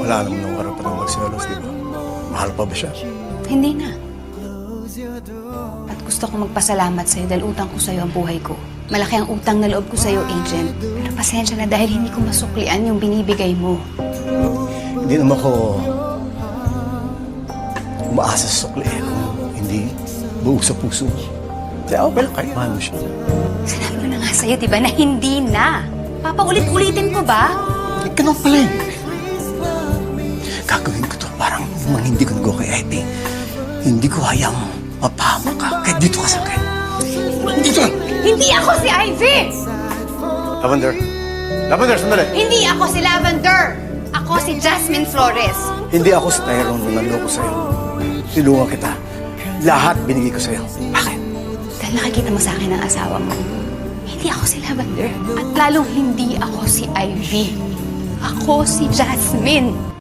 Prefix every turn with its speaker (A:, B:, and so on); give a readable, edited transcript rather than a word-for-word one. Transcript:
A: Wala naman ng karapatang magselos, di ba? Mahal pa ba siya?
B: Hindi na. At gusto ko magpasalamat sa'yo dahil utang ko sa'yo ang buhay ko. Malaki ang utang na loob ko sa'yo, Agent. Pero pasensya na dahil hindi ko masuklian yung binibigay mo.
A: Hindi naman ko umaasa sa sukli kung hindi buo sa puso mo. Kaya okay lang kahit mahal mo siya.
B: Sinabi ko na nga sa'yo, diba, na hindi na. Papaulit-ulitin ko ba?
A: Ganun pala yun. Gagawin ko to parang mang hindi ko nag-go kay Ivy. Hindi ko hayang mapahama ka kahit dito ka sa akin. Dito ka!
B: Hindi ako si Ivy!
A: Lavender! Lavender, sandali!
B: Hindi ako si Lavender! Ako si Jasmine Flores.
A: Hindi ako si Tyrone na naloko sa'yo. Tulungan kita. Lahat binigay ko sa'yo. Bakit?
B: Dahil nakikita mo sa akin ang asawa mo. Hindi ako si Lavender. At lalong hindi ako si Ivy. Ako si Jasmine.